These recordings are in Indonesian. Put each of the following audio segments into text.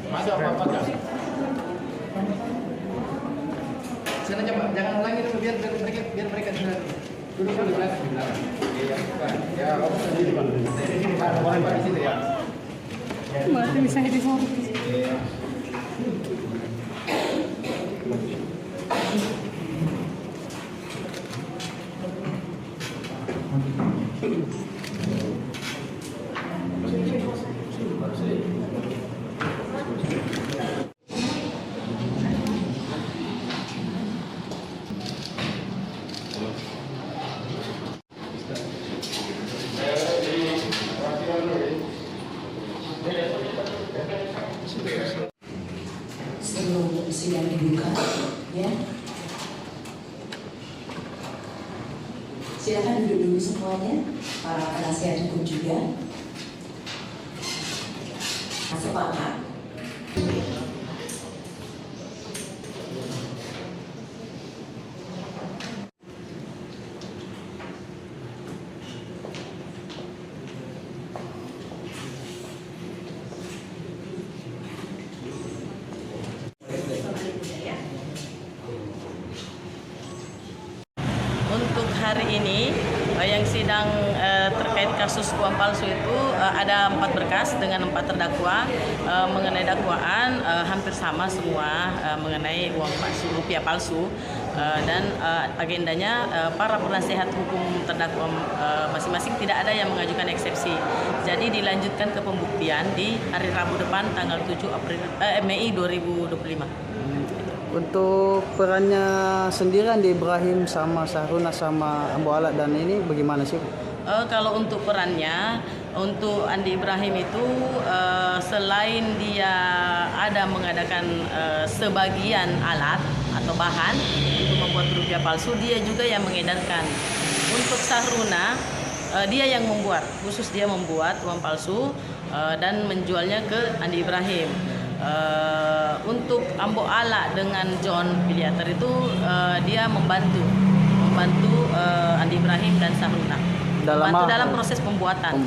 Masuk apa-apa kan? Sana coba, jangan ulangi dulu biar mereka dengar. Duduk di belakang di belakang. Iya, Pak. Ya, kamu sendiri Pak. Di sini Pak, orang Pak di situ ya. Mati bisa di sorti. Iya. Sebelum sidang dibuka, ya. Silakan duduk dulu semuanya, para penasihat hukum juga. Sepakat. Untuk hari ini yang sidang terkait kasus uang palsu itu ada 4 berkas dengan 4 terdakwa mengenai dakwaan hampir sama semua mengenai uang palsu, rupiah palsu, dan agendanya para penasihat hukum terdakwa masing-masing tidak ada yang mengajukan eksepsi. Jadi dilanjutkan ke pembuktian di hari Rabu depan tanggal 7 Mei 2025. Untuk perannya sendiri Andi Ibrahim sama Sahruna sama Ambo Alat dan ini bagaimana sih? Kalau untuk perannya, untuk Andi Ibrahim itu selain dia ada mengadakan sebagian alat atau bahan untuk membuat rupiah palsu, dia juga yang mengedarkan. Untuk Sahruna, dia yang membuat, khusus dia membuat uang palsu dan menjualnya ke Andi Ibrahim. Untuk Ambo Ala dengan John Piliater itu dia membantu Andi Ibrahim dan Sahruna dalam proses pembuatan.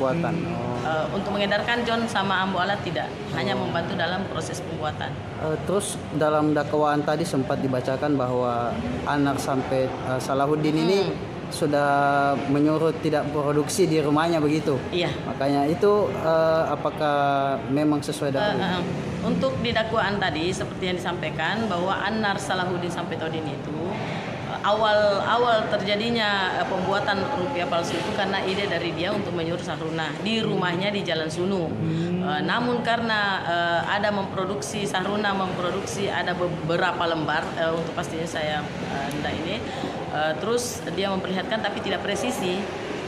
Untuk mengedarkan John sama Ambo Ala tidak, hanya membantu dalam proses pembuatan. Terus dalam dakwaan tadi sempat dibacakan bahwa anak sampai Salahuddin ini sudah menyuruh tidak produksi di rumahnya begitu. Iya. Makanya itu apakah memang sesuai dengan Untuk di dakwaan tadi seperti yang disampaikan bahwa Anar Salahuddin Sampetodin itu awal terjadinya pembuatan rupiah palsu itu karena ide dari dia untuk menyuruh Sahruna di rumahnya di Jalan Sunu. Namun karena ada Sahruna memproduksi ada beberapa lembar untuk pastinya saya tidak ini. Terus dia memperlihatkan tapi tidak presisi,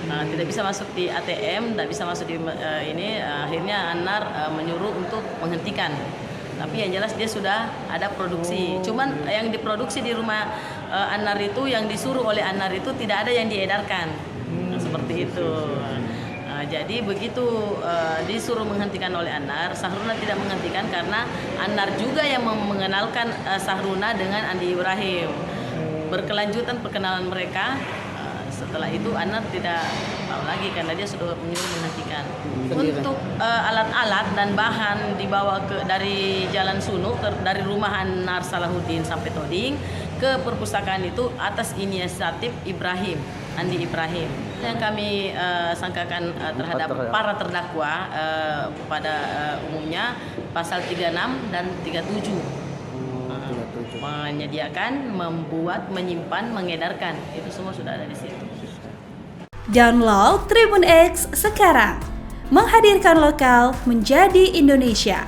tidak bisa masuk di ATM, tidak bisa masuk di ini. Akhirnya Anar menyuruh untuk menghentikan. Tapi yang jelas dia sudah ada produksi. Cuman yang diproduksi di rumah Anar itu, yang disuruh oleh Anar itu tidak ada yang diedarkan. Seperti itu. Jadi begitu disuruh menghentikan oleh Anar, Sahruna tidak menghentikan karena Anar juga yang mengenalkan Sahruna dengan Andi Ibrahim. Berkelanjutan perkenalan mereka. Setelah itu Anar tidak tahu lagi karena dia sudah menyuruh menghentikan. Untuk alat-alat dan bahan dibawa dari Jalan Sunu, dari rumah Anar Salahuddin sampai Toding ke perpustakaan itu atas inisiatif Andi Ibrahim. Yang kami sangkakan terhadap para terdakwa pada umumnya pasal 36 dan 37. Menyediakan, membuat, menyimpan, mengedarkan, itu semua sudah ada di situ. Download Tribun X sekarang, menghadirkan lokal menjadi Indonesia.